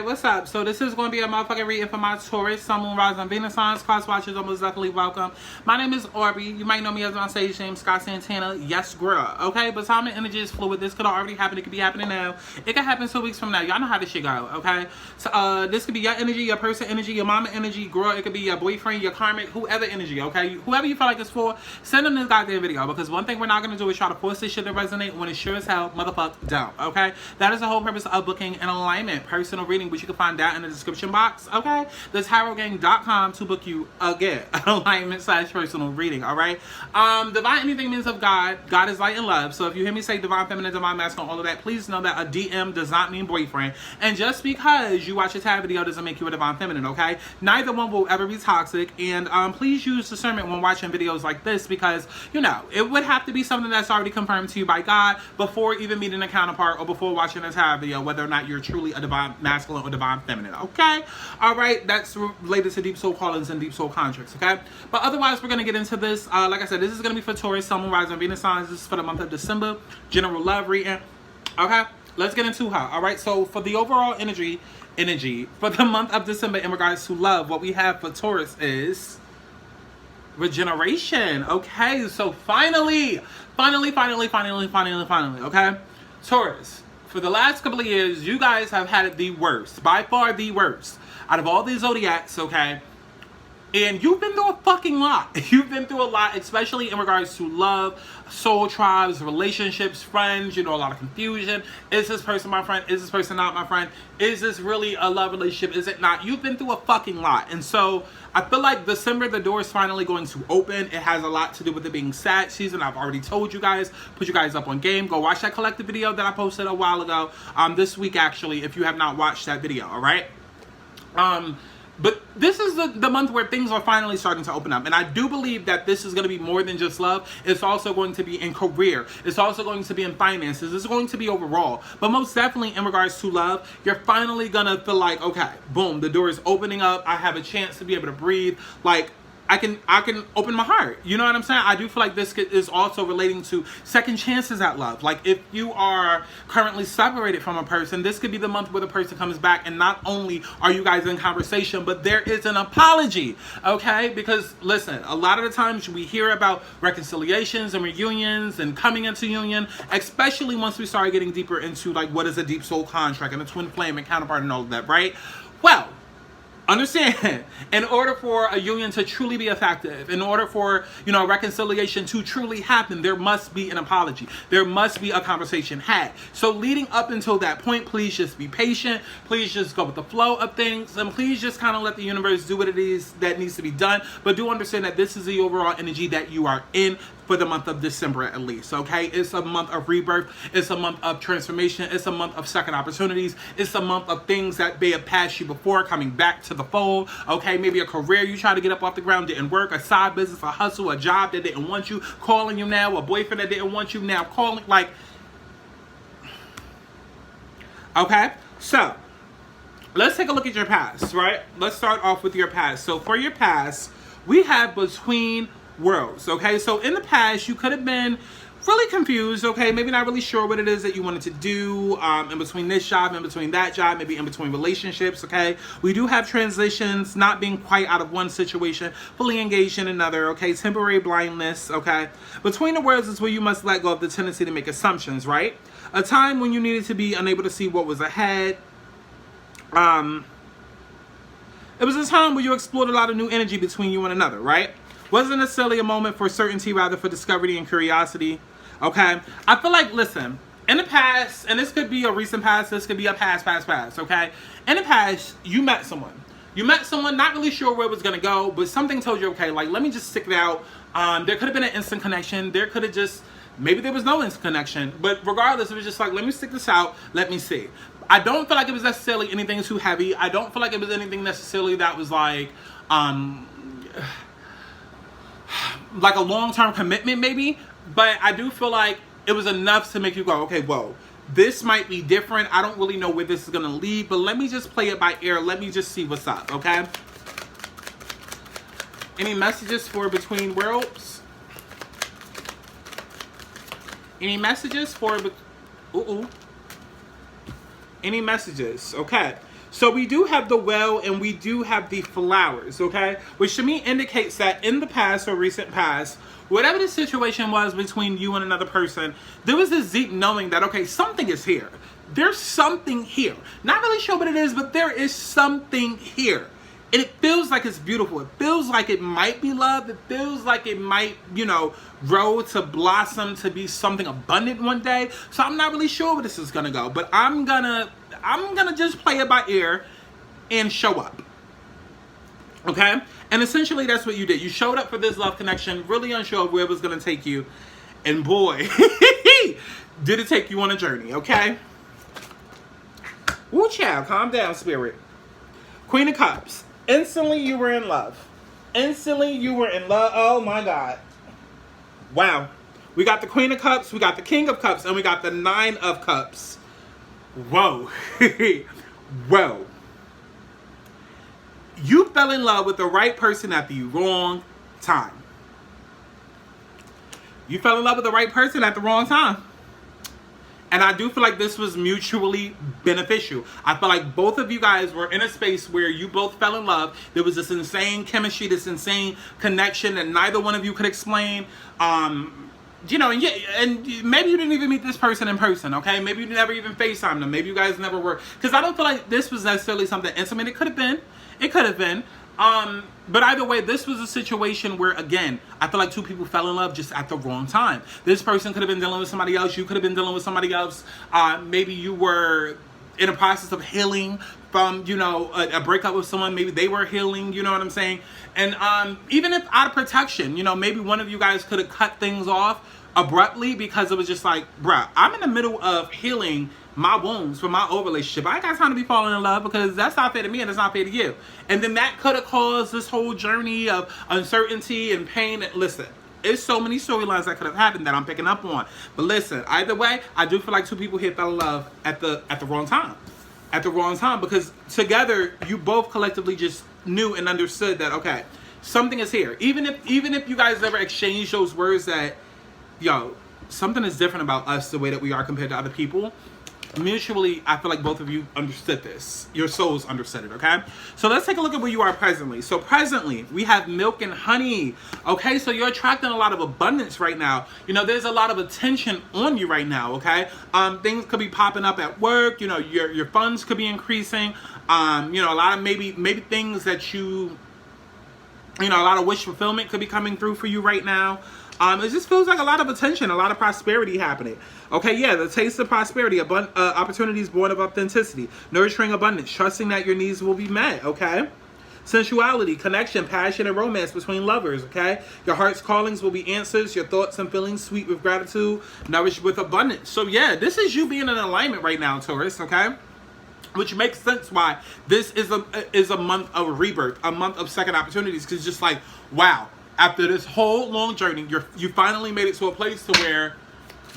what's up? So this is going to be a motherfucking reading for my Taurus, Sun, Moon, Rising, Venus signs. Cross watchers are most definitely welcome. My name is Aubrey. You might know me as my stage name, Scott Santana. Yes, girl. Okay, but time and energy is fluid. This could already happen. It could be happening now. It could happen 2 weeks from now. Y'all know how this shit go, okay? So this could be your energy, your person energy, your mama energy, girl. It could be your boyfriend, your karmic, whoever energy, okay? Whoever you feel like it's for, send them this goddamn video, because one thing we're not going to do is try to force this shit to resonate when it sure as hell motherfuck don't, okay? That is the whole purpose of booking an alignment, personal reading, which you can find down in the description box, okay? The tarotgang.com to book you again an alignment / personal reading, all right? Divine anything means of God. God is light and love. So if you hear me say divine feminine, divine masculine, all of that, please know that a DM does not mean boyfriend. And just because you watch a tarot video doesn't make you a divine feminine, okay? Neither one will ever be toxic. And please use discernment when watching videos like this, because, you know, it would have to be something that's already confirmed to you by God before even meeting a counterpart or before watching a tarot video, whether or not you're truly a divine masculine or divine feminine, okay? All right, that's related to deep soul callings and deep soul contracts, okay? But otherwise, we're going to get into this. Like I said, this is going to be for Taurus, Sun, Moon, Rising, Venus signs. This is for the month of December. General love reading, okay? Let's get into her, all right? So for the overall energy for the month of December in regards to love, what we have for Taurus is regeneration, okay? So finally, okay? Taurus, for the last couple of years, you guys have had it the worst, by far the worst, out of all these zodiacs, okay? And you've been through a fucking lot. You've been through a lot, especially in regards to love, soul tribes, relationships, friends, you know, a lot of confusion. Is this person my friend? Is this person not my friend? Is this really a love relationship? Is it not? You've been through a fucking lot. And so I feel like December, the door is finally going to open. It has a lot to do with it being sad season. I've already told you guys, put you guys up on game. Go watch that collective video that I posted a while ago. This week, actually, if you have not watched that video, all right? But this is the month where things are finally starting to open up. And I do believe that this is going to be more than just love. It's also going to be in career. It's also going to be in finances. It's going to be overall. But most definitely in regards to love, you're finally going to feel like, okay, boom, the door is opening up. I have a chance to be able to breathe. Like, I can open my heart. You know what I'm saying? I do feel like this is also relating to second chances at love. Like, if you are currently separated from a person, this could be the month where the person comes back, and not only are you guys in conversation, but there is an apology, okay? Because, listen, a lot of the times we hear about reconciliations and reunions and coming into union, especially once we start getting deeper into, like, what is a deep soul contract and a twin flame and counterpart and all of that, right? Well, understand, in order for a union to truly be effective, in order for, you know, reconciliation to truly happen, there must be an apology. There must be a conversation had. So leading up until that point, please just be patient. Please just go with the flow of things. And please just kind of let the universe do what it is that needs to be done. But do understand that this is the overall energy that you are in for the month of December at least, okay? It's a month of rebirth. It's a month of transformation. It's a month of second opportunities. It's a month of things that may have passed you before coming back to the fold, okay? Maybe a career you tried to get up off the ground didn't work, a side business, a hustle, a job that didn't want you, calling you now, a boyfriend that didn't want you now, calling, like, okay? So, let's take a look at your past, right? Let's start off with your past. So, for your past, we have between worlds, okay? So in the past, you could have been really confused, okay? Maybe not really sure what it is that you wanted to do in between this job, in between that job, maybe in between relationships, okay? We do have transitions, not being quite out of one situation, fully engaged in another, okay? Temporary blindness, okay? Between the worlds is where you must let go of the tendency to make assumptions, right? A time when you needed to be unable to see what was ahead. It was a time where you explored a lot of new energy between you and another, right? Wasn't necessarily a moment for certainty, rather for discovery and curiosity, okay? I feel like, listen, in the past, and this could be a recent past, this could be a past, okay? In the past, you met someone. You met someone, not really sure where it was going to go, but something told you, okay, like, let me just stick it out. There could have been an instant connection. There could have just, maybe there was no instant connection. But regardless, it was just like, let me stick this out. Let me see. I don't feel like it was necessarily anything too heavy. I don't feel like it was anything necessarily that was like a long-term commitment maybe, but I do feel like it was enough to make you go, okay, whoa, this might be different. I don't really know where this is going to lead, but let me just play it by ear. Let me just see what's up, okay? Any messages for between worlds? Any messages for, any messages? Okay. So we do have the well and we do have the flowers, okay? Which to me indicates that in the past or recent past, whatever the situation was between you and another person, there was this deep knowing that, okay, something is here. There's something here. Not really sure what it is, but there is something here. And it feels like it's beautiful. It feels like it might be love. It feels like it might, you know, grow to blossom to be something abundant one day. So I'm not really sure where this is gonna go. But I'm gonna just play it by ear and show up. Okay? And essentially that's what you did. You showed up for this love connection, really unsure of where it was gonna take you. And boy, did it take you on a journey, okay? Woo child, calm down, spirit. Queen of Cups. Instantly you were in love. Instantly you were in love. Oh my God. Wow. We got the Queen of Cups, we got the King of Cups, and we got the Nine of Cups. Whoa. Whoa. You fell in love with the right person at the wrong time. You fell in love with the right person at the wrong time. And I do feel like this was mutually beneficial. I feel like both of you guys were in a space where you both fell in love. There was this insane chemistry, this insane connection that neither one of you could explain. You know, and maybe you didn't even meet this person in person, okay? Maybe you never even FaceTimed them. Maybe you guys never were. Because I don't feel like this was necessarily something intimate. It could have been. It could have been. But either way, this was a situation where, again, I feel like two people fell in love just at the wrong time. This person could have been dealing with somebody else. You could have been dealing with somebody else. Maybe you were in a process of healing from, you know, a breakup with someone. Maybe they were healing, you know what I'm saying? And even if out of protection, you know, maybe one of you guys could have cut things off abruptly because it was just like, bruh, I'm in the middle of healing my wounds from my old relationship. I ain't got time to be falling in love because that's not fair to me and it's not fair to you. And then that could have caused this whole journey of uncertainty and pain. Listen, there's so many storylines that could have happened that I'm picking up on. But listen, either way, I do feel like two people here fell in love at the wrong time. At the wrong time, because together you both collectively just knew and understood that, okay, something is here. Even if you guys never exchanged those words that, yo, something is different about us the way that we are compared to other people. Mutually, I feel like both of you understood this. Your souls understood it, okay? So let's take a look at where you are presently. So presently, we have milk and honey, okay? So you're attracting a lot of abundance right now. You know, there's a lot of attention on you right now, okay? Things could be popping up at work. You know, your funds could be increasing. You know, a lot of maybe things that you know, a lot of wish fulfillment could be coming through for you right now. It just feels like a lot of attention, a lot of prosperity happening. Okay, yeah, the taste of prosperity, opportunities born of authenticity, nurturing abundance, trusting that your needs will be met, okay? Sensuality, connection, passion, and romance between lovers, okay? Your heart's callings will be answers, your thoughts and feelings sweet with gratitude, nourished with abundance. So yeah, this is you being in alignment right now, Taurus, okay? Which makes sense why this is a month of rebirth, a month of second opportunities, because just like, wow. After this whole long journey, you finally made it to a place to where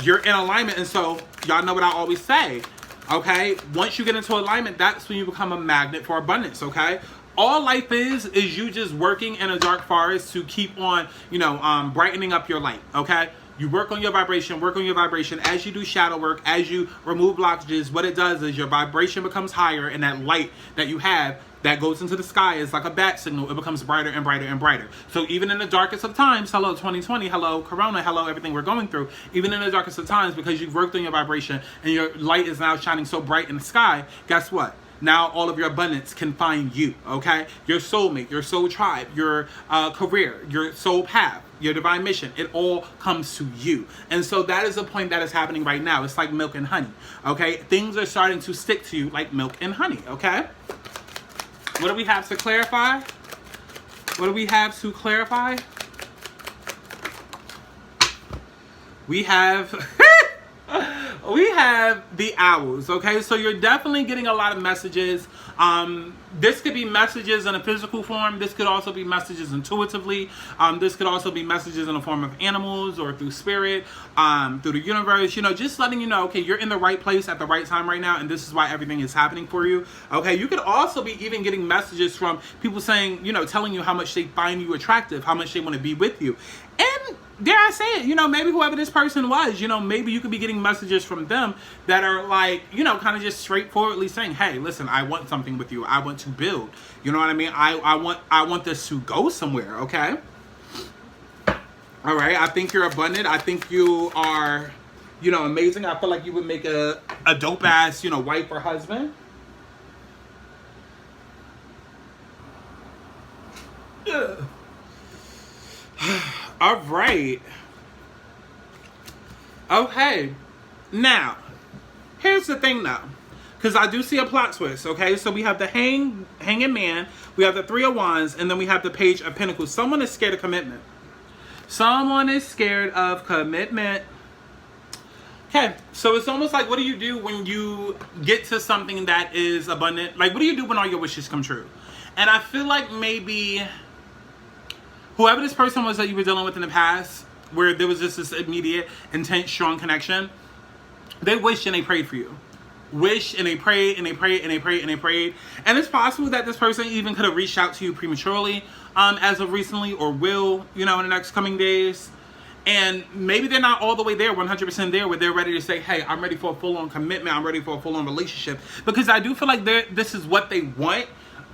you're in alignment. And so, y'all know what I always say, okay? Once you get into alignment, that's when you become a magnet for abundance, okay? All life is you just working in a dark forest to keep on, you know, brightening up your light, okay? You work on your vibration. As you do shadow work, as you remove blockages, what it does is your vibration becomes higher, and that light that you have that goes into the sky is like a bat signal. It becomes brighter and brighter and brighter. So even in the darkest of times, hello 2020, hello Corona, hello everything we're going through, even in the darkest of times, because you've worked on your vibration and your light is now shining so bright in the sky, guess what? Now all of your abundance can find you, okay? Your soulmate, your soul tribe, your career, your soul path, your divine mission, it all comes to you. And so that is the point that is happening right now. It's like milk and honey, okay? Things are starting to stick to you like milk and honey, okay? What do we have to clarify? What do we have to clarify? We have we have the owls, okay? So you're definitely getting a lot of messages. This could be messages in a physical form. This could also be messages intuitively. This could also be messages in the form of animals or through spirit, through the universe. You know, just letting you know, okay, you're in the right place at the right time right now, and this is why everything is happening for you. Okay, you could also be even getting messages from people saying, you know, telling you how much they find you attractive, how much they want to be with you. And dare I say it, you know, maybe whoever this person was, you know, maybe you could be getting messages from them that are like, you know, kind of just straightforwardly saying, hey, listen, I want something with you. I want to build. You know what I mean? I want this to go somewhere, okay? All right, I think you're abundant. I think you are, you know, amazing. I feel like you would make a dope ass, you know, wife or husband. Ugh. All right. Okay. Now, here's the thing though. Because I do see a plot twist, okay? So we have the hanging man, we have the Three of Wands, and then we have the Page of Pentacles. Someone is scared of commitment. Someone is scared of commitment. Okay, so it's almost like, what do you do when you get to something that is abundant? Like, what do you do when all your wishes come true? And I feel like maybe whoever this person was that you were dealing with in the past, where there was just this immediate, intense, strong connection, they wished and they prayed for you. Wish and they prayed and they prayed and they prayed and they prayed. And it's possible that this person even could have reached out to you prematurely as of recently, or will, you know, in the next coming days. And maybe they're not all the way there, 100% there, where they're ready to say, hey, I'm ready for a full-on commitment. I'm ready for a full-on relationship. Because I do feel like this is what they want.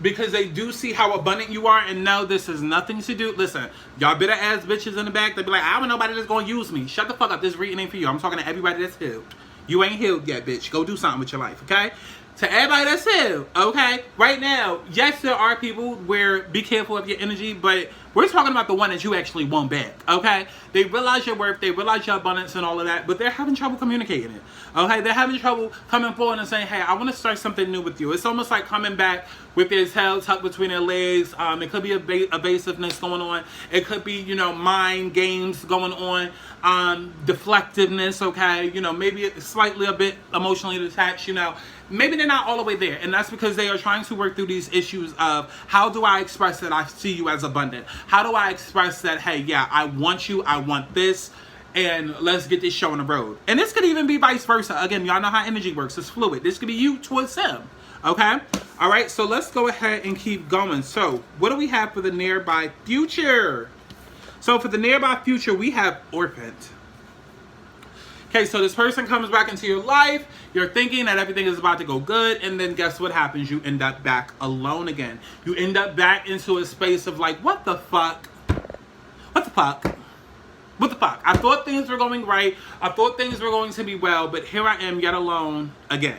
Because they do see how abundant you are, and no, this has nothing to do. Listen, y'all bitter ass bitches in the back, they be like, I don't know nobody that's gonna use me. Shut the fuck up. This reading ain't for you. I'm talking to everybody that's healed. You ain't healed yet, bitch. Go do something with your life, okay? To everybody that's healed, okay? Right now, yes, there are people where be careful of your energy, but we're talking about the one that you actually want back, okay? They realize your worth, they realize your abundance and all of that, but they're having trouble communicating it, okay? They're having trouble coming forward and saying, hey, I want to start something new with you. It's almost like coming back with their tail tucked between their legs. It could be evasiveness going on. It could be, you know, mind games going on, deflectiveness, okay? You know, maybe it's slightly a bit emotionally detached, you know. Maybe they're not all the way there, and that's because they are trying to work through these issues of, how do I express that I see you as abundant? How do I express that, hey, yeah, I want you, I want this, and let's get this show on the road? And this could even be vice versa. Again, y'all know how energy works. It's fluid. This could be you towards them, okay? All right, so let's go ahead and keep going. So what do we have for the nearby future? So for the nearby future, we have orphaned. Okay, so this person comes back into your life. You're thinking that everything is about to go good, and then guess what happens? You end up back alone again. You end up back into a space of like, what the fuck? What the fuck? What the fuck? I thought things were going right. I thought things were going to be well, but here I am yet alone again.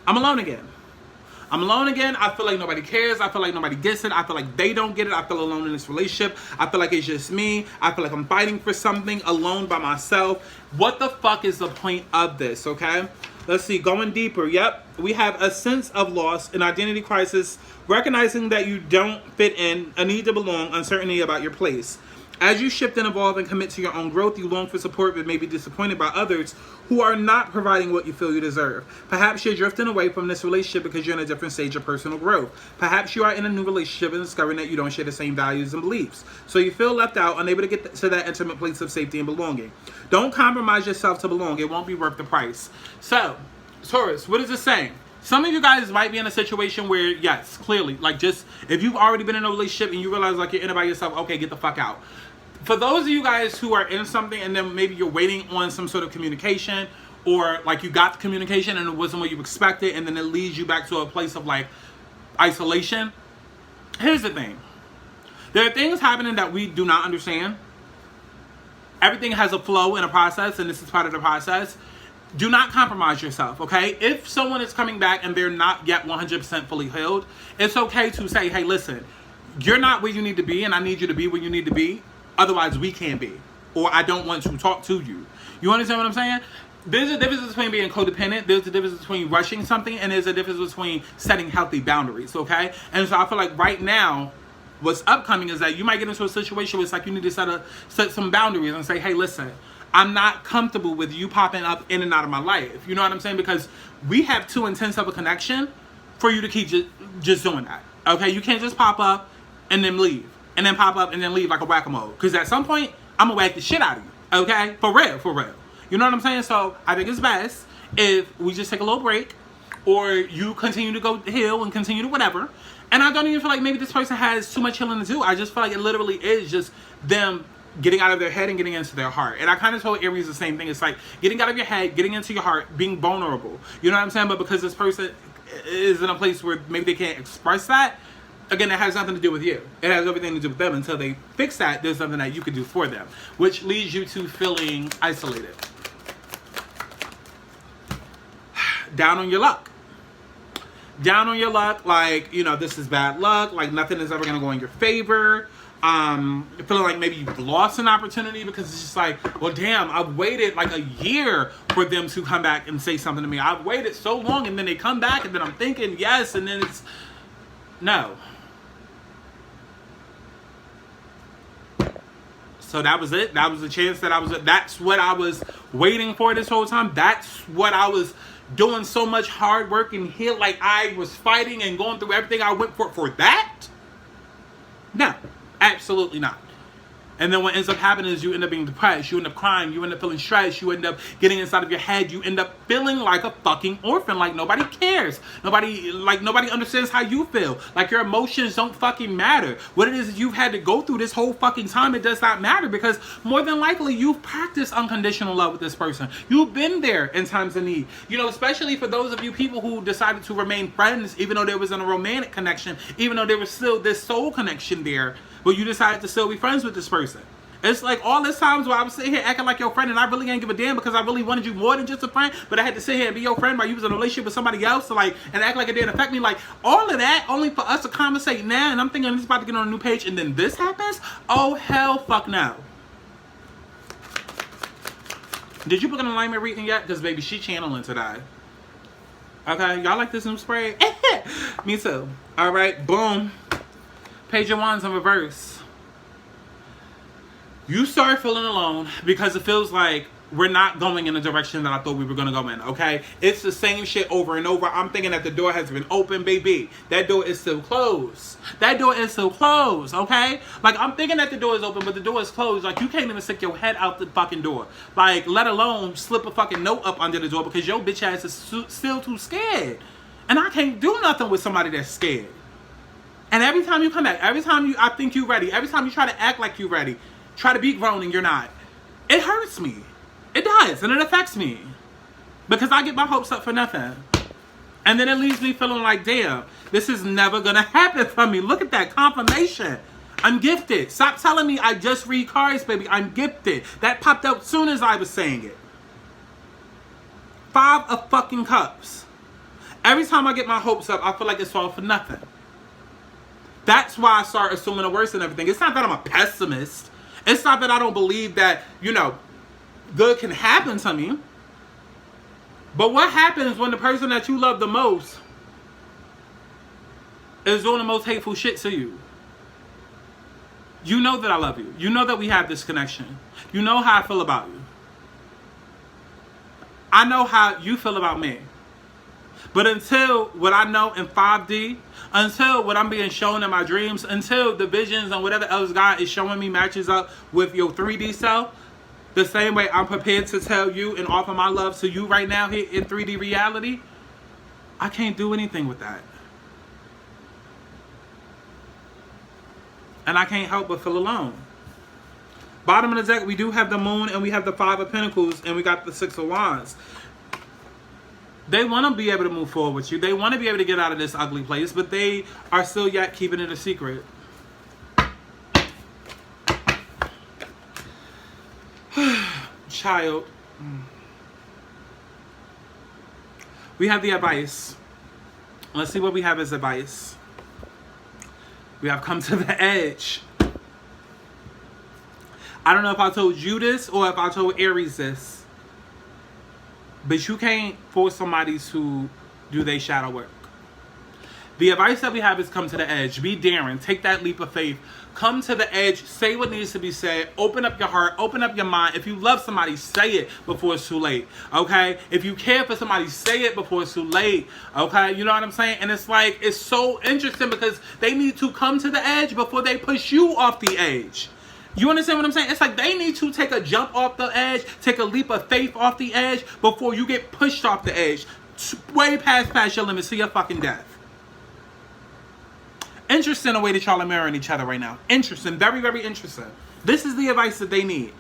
I'm alone again. I'm alone again. I feel like nobody cares. I feel like nobody gets it. I feel like they don't get it. I feel alone in this relationship. I feel like it's just me. I feel like I'm fighting for something alone by myself. What the fuck is the point of this, okay? Let's see. Going deeper. Yep. We have a sense of loss, an identity crisis, recognizing that you don't fit in, a need to belong, uncertainty about your place. As you shift and evolve and commit to your own growth, you long for support but may be disappointed by others who are not providing what you feel you deserve. Perhaps you're drifting away from this relationship because you're in a different stage of personal growth. Perhaps you are in a new relationship and discovering that you don't share the same values and beliefs. So you feel left out, unable to get to that intimate place of safety and belonging. Don't compromise yourself to belong. It won't be worth the price. So, Taurus, what is it saying? Some of you guys might be in a situation where, yes, clearly, like just, if you've already been in a relationship and you realize like you're in it by yourself, okay, get the fuck out. For those of you guys who are in something and then maybe you're waiting on some sort of communication, or like you got the communication and it wasn't what you expected, and then it leads you back to a place of like isolation. Here's the thing. There are things happening that we do not understand. Everything has a flow and a process, and this is part of the process. Do not compromise yourself, okay? If someone is coming back and they're not yet 100% fully healed, it's okay to say, hey, listen, you're not where you need to be, and I need you to be where you need to be. Otherwise, we can't be. Or I don't want to talk to you. You understand what I'm saying? There's a difference between being codependent. There's a difference between rushing something. And there's a difference between setting healthy boundaries, okay? And so I feel like right now, what's upcoming is that you might get into a situation where it's like you need to set some boundaries and say, hey, listen, I'm not comfortable with you popping up in and out of my life. You know what I'm saying? Because we have too intense of a connection for you to keep just doing that, okay? You can't just pop up and then leave. And then pop up and then leave like a whack-a-mole. Because at some point, I'm going to whack the shit out of you. Okay? For real, for real. You know what I'm saying? So, I think it's best if we just take a little break. Or you continue to go heal and continue to whatever. And I don't even feel like maybe this person has too much healing to do. I just feel like it literally is just them getting out of their head and getting into their heart. And I kind of told Aries the same thing. It's like getting out of your head, getting into your heart, being vulnerable. You know what I'm saying? But because this person is in a place where maybe they can't express that, again, it has nothing to do with you. It has everything to do with them. Until they fix that, there's something that you can do for them, which leads you to feeling isolated. Down on your luck. Down on your luck, like, you know, this is bad luck, like nothing is ever going to go in your favor. Feeling like maybe you've lost an opportunity because it's just like, well, damn, I've waited like a year for them to come back and say something to me. I've waited so long, and then they come back, and then I'm thinking yes, and then it's no. So that was it. That was the chance that's what I was waiting for this whole time. That's what I was doing so much hard work and here, like I was fighting and going through everything I went for that? No, absolutely not. And then what ends up happening is you end up being depressed, you end up crying, you end up feeling stressed, you end up getting inside of your head, you end up feeling like a fucking orphan, like nobody cares. Nobody understands how you feel. Like your emotions don't fucking matter. What it is you've had to go through this whole fucking time, it does not matter, because more than likely you've practiced unconditional love with this person. You've been there in times of need. You know, especially for those of you people who decided to remain friends, even though there wasn't a romantic connection, even though there was still this soul connection there, but you decided to still be friends with this person. It's like all this times where I was sitting here acting like your friend, and I really ain't give a damn because I really wanted you more than just a friend, but I had to sit here and be your friend while you was in a relationship with somebody else, to like, and act like it didn't affect me. Like, all of that only for us to conversate now, and I'm thinking this is about to get on a new page, and then this happens? Oh, hell fuck no. Did you book an alignment reading yet? Because baby, she channeling today. Okay, y'all like this new spray? Me too. All right, boom. Page of Wands in reverse. You start feeling alone because it feels like we're not going in the direction that I thought we were going to go in, okay? It's the same shit over and over. I'm thinking that the door has been open, baby. That door is still closed. That door is still closed, okay? Like, I'm thinking that the door is open, but the door is closed. Like, you can't even stick your head out the fucking door. Like, let alone slip a fucking note up under the door because your bitch ass is still too scared. And I can't do nothing with somebody that's scared. And every time you come back, every time I think you're ready, every time you try to act like you're ready, try to be grown and you're not, it hurts me. It does, and it affects me. Because I get my hopes up for nothing. And then it leaves me feeling like, damn, this is never gonna happen for me. Look at that confirmation. I'm gifted. Stop telling me I just read cards, baby. I'm gifted. That popped up as soon as I was saying it. 5 of fucking Cups. Every time I get my hopes up, I feel like it's all for nothing. That's why I start assuming the worst and everything. It's not that I'm a pessimist. It's not that I don't believe that, you know, good can happen to me. But what happens when the person that you love the most is doing the most hateful shit to you? You know that I love you. You know that we have this connection. You know how I feel about you. I know how you feel about me. But until what I know in 5D, until what I'm being shown in my dreams, until the visions and whatever else God is showing me matches up with your 3D self, the same way I'm prepared to tell you and offer my love to you right now here in 3D reality, I can't do anything with that. And I can't help but feel alone. Bottom of the deck, we do have the Moon and we have the 5 of Pentacles and we got the 6 of Wands. They want to be able to move forward with you. They want to be able to get out of this ugly place, but they are still yet keeping it a secret. Child. We have the advice. Let's see what we have as advice. We have come to the edge. I don't know if I told you this or if I told Aries this. But you can't force somebody to do their shadow work. The advice that we have is come to the edge. Be daring. Take that leap of faith. Come to the edge. Say what needs to be said. Open up your heart. Open up your mind. If you love somebody, say it before it's too late. Okay? If you care for somebody, say it before it's too late. Okay? You know what I'm saying? And it's like, it's so interesting because they need to come to the edge before they push you off the edge. You understand what I'm saying? It's like they need to take a jump off the edge, take a leap of faith off the edge before you get pushed off the edge. Way past your limits to your fucking death. Interesting the way that y'all are mirroring each other right now. Interesting. Very, very interesting. This is the advice that they need.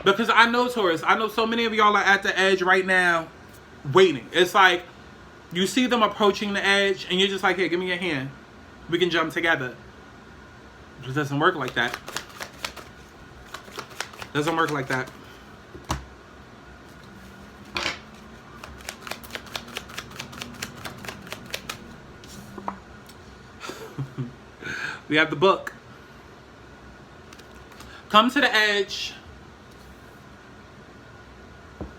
Because I know, Taurus, I know so many of y'all are at the edge right now waiting. It's like You see them approaching the edge, and you're just like, "Here, give me your hand. We can jump together." It doesn't work like that. Doesn't work like that. We have the book. Come to the edge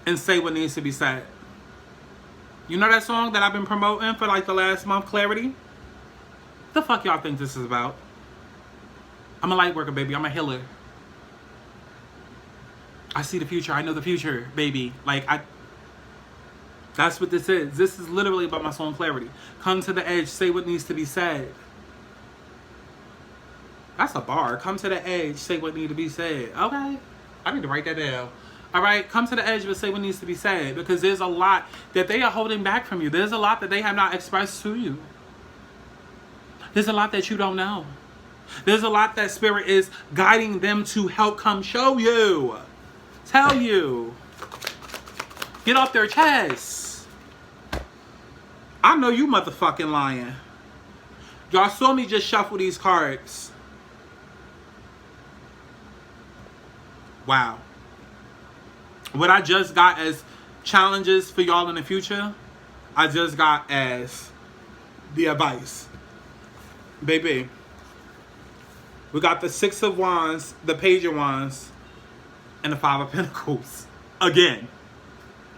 and say what needs to be said. You know that song that I've been promoting for like the last month, Clarity? The fuck y'all think this is about? I'm a light worker, baby. I'm a healer. I see the future. I know the future, baby. That's what this is. This is literally about my song, Clarity. Come to the edge. Say what needs to be said. That's a bar. Come to the edge. Say what needs to be said. Okay. I need to write that down. All right. Come to the edge, but say what needs to be said. Because there's a lot that they are holding back from you. There's a lot that they have not expressed to you. There's a lot that you don't know. There's a lot that Spirit is guiding them to help come show you. Tell you. Get off their chest. I know you motherfucking lying. Y'all saw me just shuffle these cards. Wow. What I just got as challenges for y'all in the future, I just got as the advice. Baby. We got the Six of Wands, the Page of Wands, and the Five of Pentacles. Again.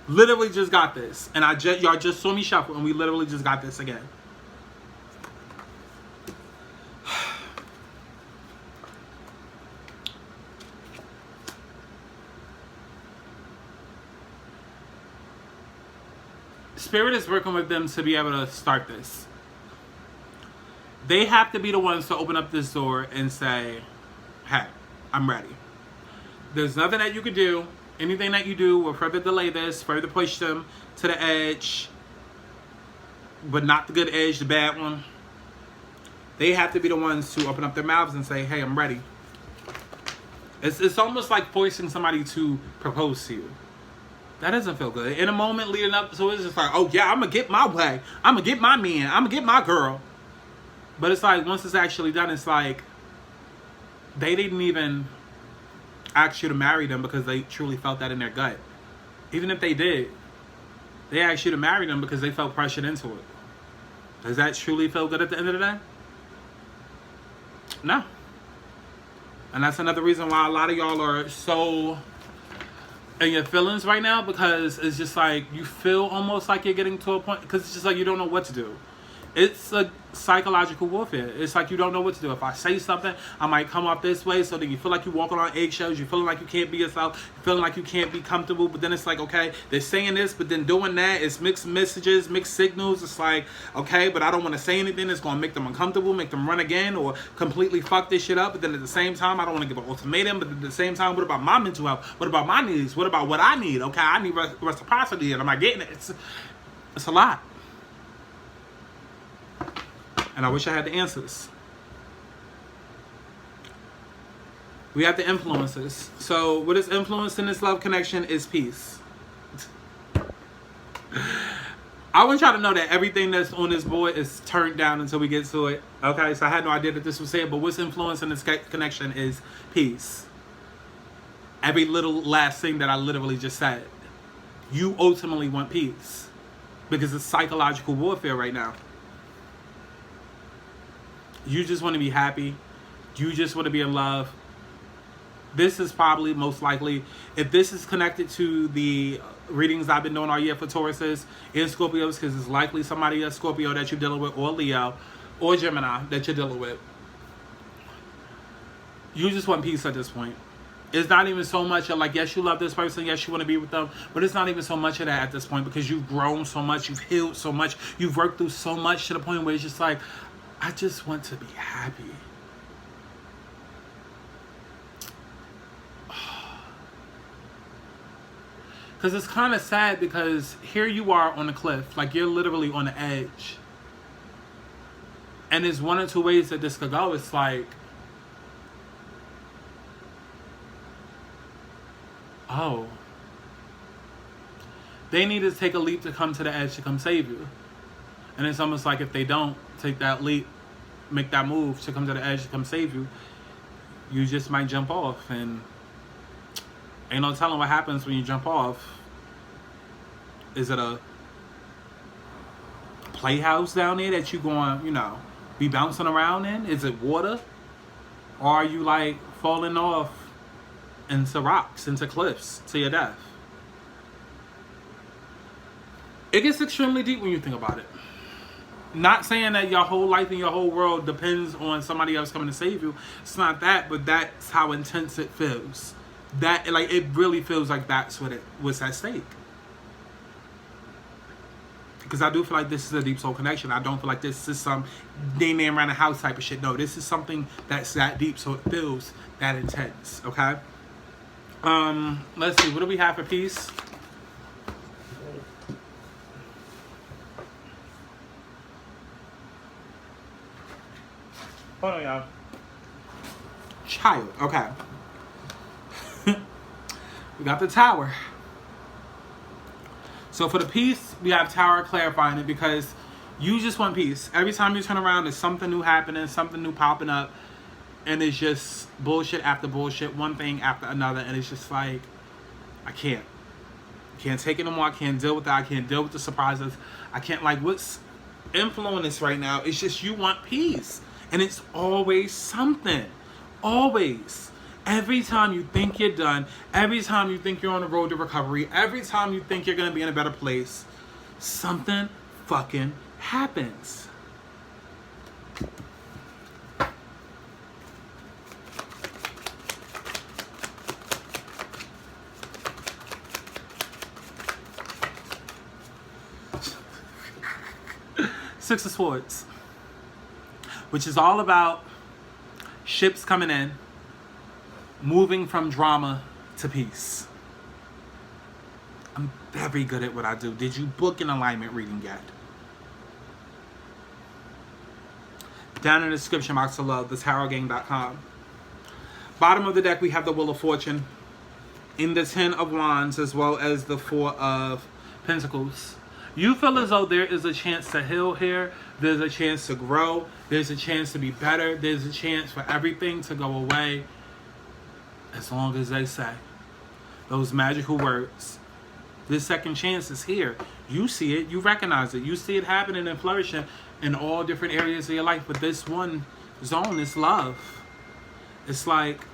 Literally just got this. And y'all just saw me shuffle, and we literally just got this again. Spirit is working with them to be able to start this. They have to be the ones to open up this door and say, hey, I'm ready. There's nothing that you could do. Anything that you do will further delay this, further push them to the edge. But not the good edge, the bad one. They have to be the ones to open up their mouths and say, hey, I'm ready. It's almost like forcing somebody to propose to you. That doesn't feel good. In a moment leading up, so it's just like, oh yeah, I'm going to get my way. I'm going to get my man. I'm going to get my girl. But it's like, once it's actually done, it's like, they didn't even ask you to marry them because they truly felt that in their gut. Even if they did, they asked you to marry them because they felt pressured into it. Does that truly feel good at the end of the day? No. And that's another reason why a lot of y'all are so in your feelings right now, because it's just like you feel almost like you're getting to a point, because it's just like you don't know what to do. It's a psychological warfare. It's like you don't know what to do. If I say something, I might come off this way, so then you feel like you're walking on eggshells. You're feeling like you can't be yourself. You're feeling like you can't be comfortable. But then it's like, okay, they're saying this, but then doing that. It's mixed messages, mixed signals. It's like, okay, but I don't want to say anything that's going to make them uncomfortable, make them run again, or completely fuck this shit up. But then at the same time, I don't want to give an ultimatum. But at the same time, what about my mental health? What about my needs? What about what I need? Okay, I need reciprocity, and I'm not getting it. It's a lot. And I wish I had the answers. We have the influences. So what is influence in this love connection is peace. I want y'all to know that everything that's on this board is turned down until we get to it. Okay, so I had no idea that this was said, but what's influence in this connection is peace. Every little last thing that I literally just said. You ultimately want peace. Because it's psychological warfare right now. You just want to be happy. You just want to be in love. This is probably most likely, if this is connected to the readings I've been doing all year for Tauruses and Scorpios, because it's likely somebody a Scorpio that you're dealing with, or Leo, or Gemini that you're dealing with. You just want peace at this point. It's not even so much of like, yes, you love this person, yes, you want to be with them, but it's not even so much of that at this point, because you've grown so much, you've healed so much, you've worked through so much to the point where it's just like, I just want to be happy. Because it's kind of sad, because here you are on the cliff. Like, you're literally on the edge. And there's one or two ways that this could go. It's like, oh, they need to take a leap to come to the edge to come save you. And it's almost like if they don't take that leap, make that move to come to the edge to come save you, you just might jump off. And ain't no telling what happens when you jump off. Is it a playhouse down there that you going, you know, be bouncing around in? Is it water? Or are you like falling off into rocks, into cliffs, to your death? It gets extremely deep when you think about it. Not saying that your whole life and your whole world depends on somebody else coming to save you. It's not that, but that's how intense it feels. That, like, it really feels like that's what's at stake. Because I do feel like this is a deep soul connection. I don't feel like this is some name around the house type of shit. No, this is something that's that deep, so it feels that intense. Okay. Let's see. What do we have for peace? Hold on, y'all. Child. Okay. We got the Tower. So for the peace, we have Tower clarifying it, because you just want peace. Every time you turn around, there's something new happening, something new popping up, and it's just bullshit after bullshit, one thing after another, and it's just like, I can't take it no more. I can't deal with that. I can't deal with the surprises. I can't, like, what's influencing this right now? It's just you want peace, and it's always something, always. Every time you think you're done, every time you think you're on the road to recovery, every time you think you're going to be in a better place, something fucking happens. Six of Swords, which is all about ships coming in, moving from drama to peace. I'm very good at what I do. Did you book an alignment reading yet? Down in the description box below, thetarotgang.com. Bottom of the deck, we have the Wheel of Fortune in the 10 of Wands, as well as the 4 of Pentacles. You feel as though there is a chance to heal here. There's a chance to grow. There's a chance to be better. There's a chance for everything to go away. As long as they say those magical words. This second chance is here. You see it. You recognize it. You see it happening and flourishing in all different areas of your life. But this one zone is love. It's like,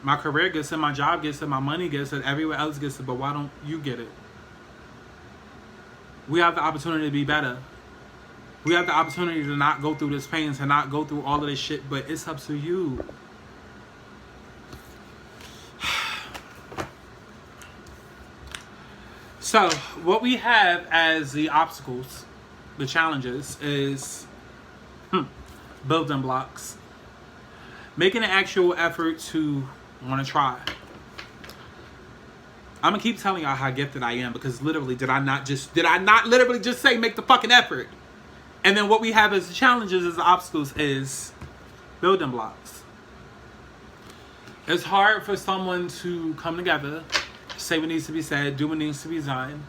my career gets it, my job gets it, my money gets it, everywhere else gets it, but why don't you get it? We have the opportunity to be better. We have the opportunity to not go through this pain, to not go through all of this shit, but it's up to you. So, what we have as the obstacles, the challenges, is building blocks. Making an actual effort to want to try. I'm going to keep telling y'all how gifted I am, because literally, did I not literally just say make the fucking effort? And then what we have as the challenges, as the obstacles, is building blocks. It's hard for someone to come together, say what needs to be said, do what needs to be done,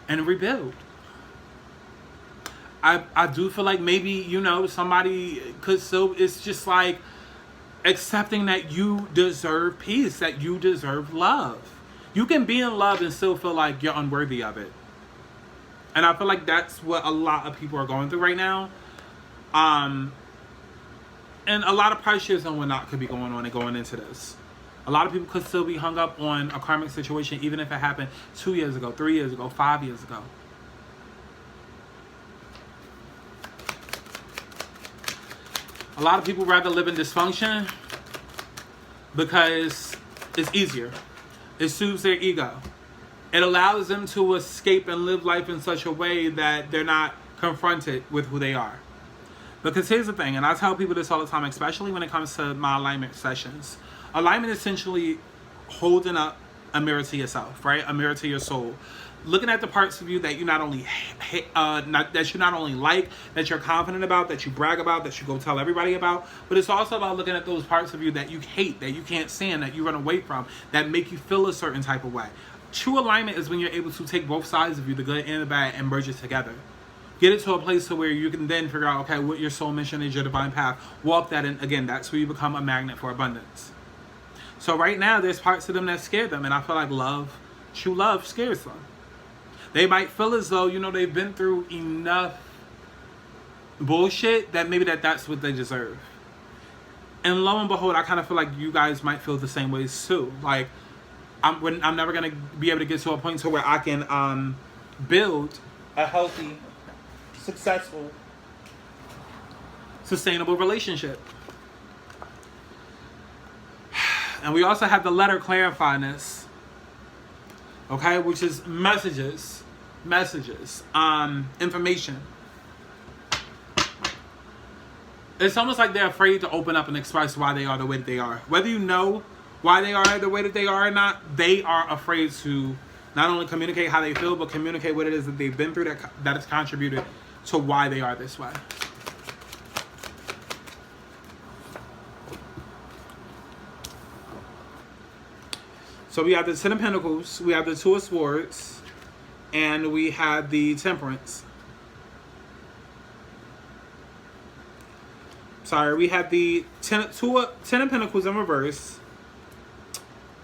and rebuild. I do feel like maybe, you know, somebody could still, it's just like accepting that you deserve peace, that you deserve love. You can be in love and still feel like you're unworthy of it. And I feel like that's what a lot of people are going through right now. And a lot of pressures and whatnot could be going on and going into this. A lot of people could still be hung up on a karmic situation, even if it happened 2 years ago, 3 years ago, 5 years ago. A lot of people rather live in dysfunction because it's easier. It soothes their ego. It allows them to escape and live life in such a way that they're not confronted with who they are. Because here's the thing, and I tell people this all the time, especially when it comes to my alignment sessions. Alignment is essentially holding up a mirror to yourself, right? A mirror to your soul. Looking at the parts of you that you not only like, that you're confident about, that you brag about, that you go tell everybody about, but it's also about looking at those parts of you that you hate, that you can't stand, that you run away from, that make you feel a certain type of way. True alignment is when you're able to take both sides of you, the good and the bad, and merge it together. Get it to a place to where you can then figure out, okay, what your soul mission is, your divine path. Walk that in. Again, that's where you become a magnet for abundance. So right now, there's parts of them that scare them. And I feel like love, true love, scares them. They might feel as though, you know, they've been through enough bullshit that maybe that's what they deserve. And lo and behold, I kind of feel like you guys might feel the same ways too. Like, I'm never going to be able to get to a point to where I can build a healthy, successful, sustainable relationship. And we also have the letter clarifying this, okay, which is messages, information. It's almost like they're afraid to open up and express why they are the way that they are. Whether you know why they are the way that they are or not, they are afraid to not only communicate how they feel, but communicate what it is that they've been through that has contributed to why they are this way. So we have the Ten of Pentacles, we have the Two of Swords, and we have the Temperance. Sorry, we have the Ten of Pentacles in reverse,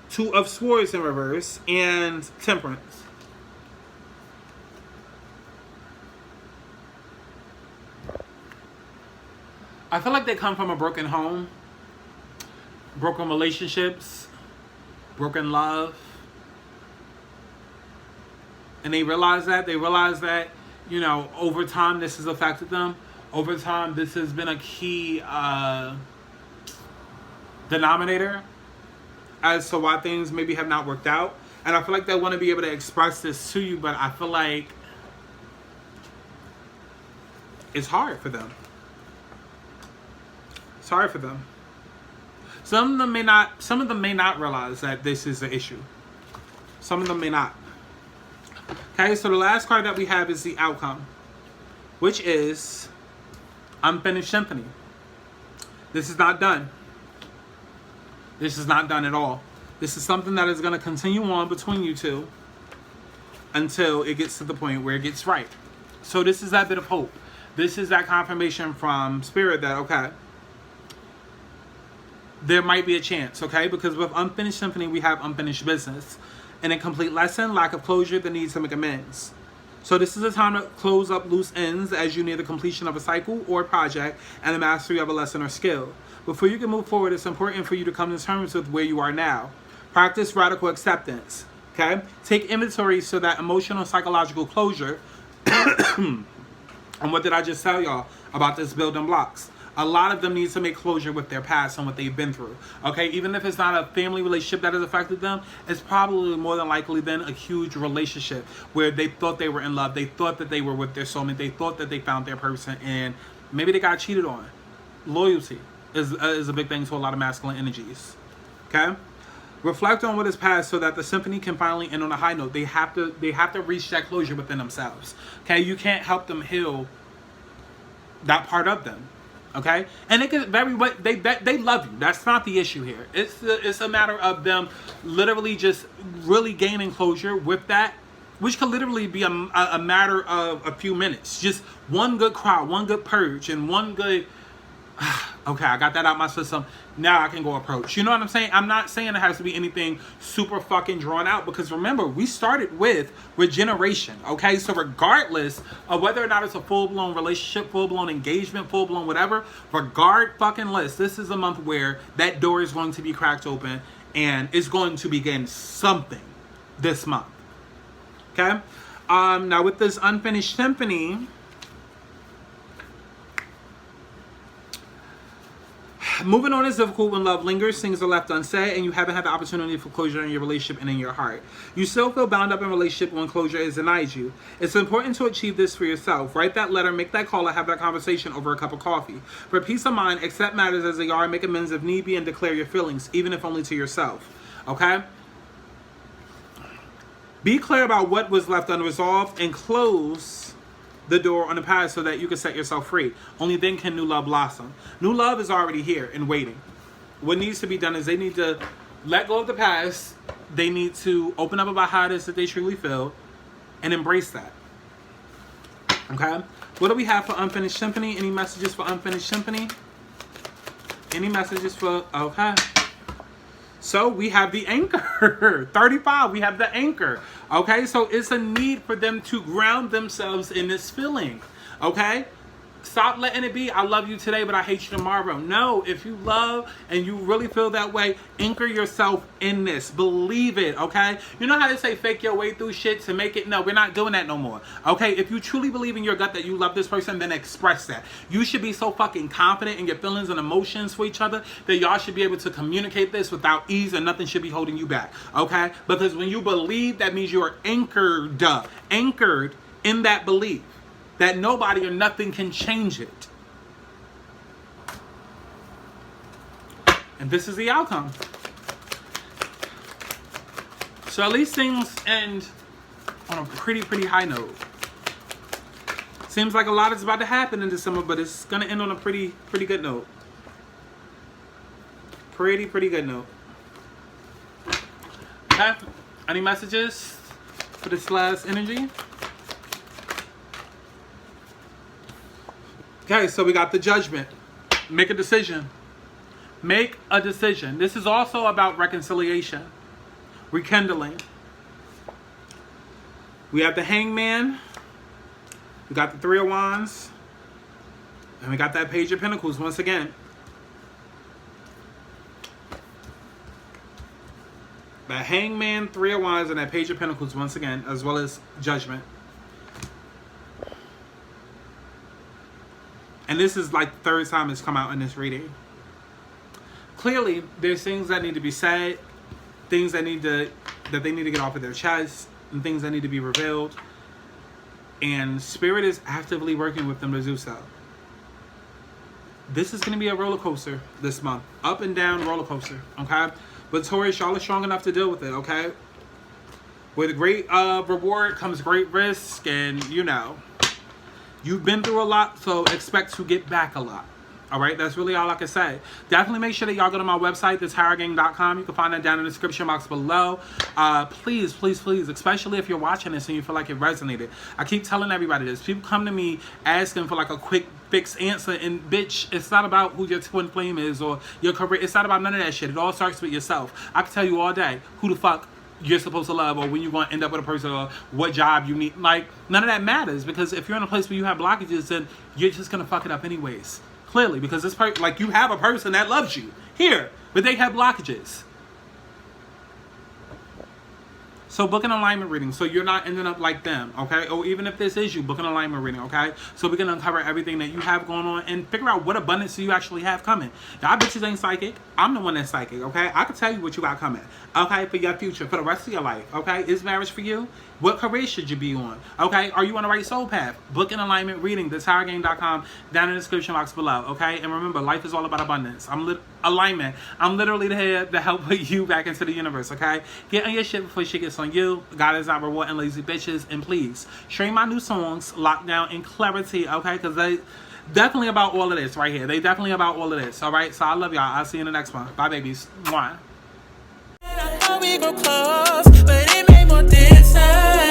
Two of Swords in reverse, and Temperance. I feel like they come from a broken home, broken relationships, broken love. And they realize that, you know, over time this has affected them. Over time this has been a key denominator as to why things maybe have not worked out. And I feel like they want to be able to express this to you, but I feel like it's hard for them. It's hard for them. Some of them may not realize that this is the issue. Some of them may not. Okay, so the last card that we have is the Outcome, which is Unfinished Symphony. This is not done. This is not done at all. This is something that is going to continue on between you two until it gets to the point where it gets right. So this is that bit of hope. This is that confirmation from Spirit that, okay, there might be a chance, okay? Because with Unfinished Symphony, we have unfinished business. An incomplete lesson, lack of closure, the need to make amends. So this is a time to close up loose ends as you near the completion of a cycle or project and the mastery of a lesson or skill. Before you can move forward, it's important for you to come to terms with where you are now. Practice radical acceptance, okay? Take inventory so that emotional, psychological closure. And what did I just tell y'all about this building blocks? A lot of them need to make closure with their past and what they've been through. Okay, even if it's not a family relationship that has affected them, it's probably more than likely then a huge relationship where they thought they were in love, they thought that they were with their soulmate, they thought that they found their person, and maybe they got cheated on. Loyalty is a big thing to a lot of masculine energies. Okay? Reflect on what is past so that the symphony can finally end on a high note. They have to reach that closure within themselves. Okay? You can't help them heal that part of them. Okay, and they love you. That's not the issue here. It's a matter of them literally just really gaining closure with that, which could literally be a matter of a few minutes. Just one good cry, one good purge, and one good. Okay, I got that out my system. Now I can go approach. You know what I'm saying? I'm not saying it has to be anything super fucking drawn out, because remember, we started with regeneration, okay? So regardless of whether or not it's a full-blown relationship, full-blown engagement, full-blown whatever, regardless, this is a month where that door is going to be cracked open and it's going to begin something this month, okay? Now with this Unfinished Symphony, moving on is difficult when love lingers, things are left unsaid, and you haven't had the opportunity for closure in your relationship and in your heart. You still feel bound up in a relationship when closure is denied you. It's important to achieve this for yourself. Write that letter, make that call, or have that conversation over a cup of coffee. For peace of mind, accept matters as they are, make amends if need be, and declare your feelings, even if only to yourself. Okay? Be clear about what was left unresolved and close the door on the past so that you can set yourself free. Only then can new love blossom. New love is already here and waiting. What needs to be done is they need to let go of the past they need to open up about how it is that they truly feel and embrace that. Okay? What do we have for Unfinished Symphony? Any messages for Unfinished Symphony? Any messages for... Okay. So we have the anchor. 35, we have the anchor. Okay? So it's a need for them to ground themselves in this feeling. Okay? Stop letting it be, I love you today, but I hate you tomorrow. No, if you love and you really feel that way, anchor yourself in this. Believe it, okay? You know how they say fake your way through shit to make it? No, we're not doing that no more, okay? If you truly believe in your gut that you love this person, then express that. You should be so fucking confident in your feelings and emotions for each other that y'all should be able to communicate this without ease, and nothing should be holding you back, okay? Because when you believe, that means you're anchored in that belief. That nobody or nothing can change it. And this is the outcome. So at least things end on a pretty high note. Seems like a lot is about to happen in December, but it's going to end on a pretty good note. Pretty good note. Okay. Any messages for this last energy? Okay, so we got the Judgment. Make a decision. Make a decision. This is also about reconciliation, rekindling. We have the Hangman. We got the Three of Wands. And we got that Page of Pentacles once again. The Hangman, Three of Wands, and that Page of Pentacles once again, as well as Judgment. And this is like the third time it's come out in this reading. Clearly, there's things that need to be said, things that they need to get off of their chest, and things that need to be revealed. And Spirit is actively working with them to do so. This is going to be a roller coaster this month. Up and down roller coaster, okay? But Taurus, y'all are strong enough to deal with it, okay? With great reward comes great risk, and you know. You've been through a lot, so expect to get back a lot. All right, that's really all I can say. Definitely make sure that y'all go to my website, thetarotgang.com. You can find that down in the description box below. Please, especially if you're watching this and you feel like it resonated. I keep telling everybody this. People come to me asking for like a quick fix answer, and bitch, it's not about who your twin flame is or your career. It's not about none of that shit. It all starts with yourself. I can tell you all day who the fuck you're supposed to love, or when you're going to end up with a person, or what job you need. Like, none of that matters, because if you're in a place where you have blockages, then you're just going to fuck it up anyways. Clearly, because this person, like, you have a person that loves you here, but they have blockages. So book an alignment reading so you're not ending up like them, okay? Or even if this is you, book an alignment reading, okay? So we can uncover everything that you have going on and figure out what abundance you actually have coming. Y'all bitches ain't psychic. I'm the one that's psychic, okay? I can tell you what you got coming, okay? For your future, for the rest of your life, okay? Is marriage for you? What career should you be on, okay? Are you on the right soul path? Book an alignment reading, thetarotgang.com, down in the description box below, okay? And remember, life is all about abundance. Alignment. I'm literally here to help put you back into the universe, okay? Get on your shit before shit gets on you. God is not rewarding lazy bitches. And please, stream my new songs, Lockdown and Clarity, okay? Because they definitely about all of this right here. They definitely about all of this, all right? So I love y'all. I'll see you in the next one. Bye, babies. Mwah. We go close, but it made more distance.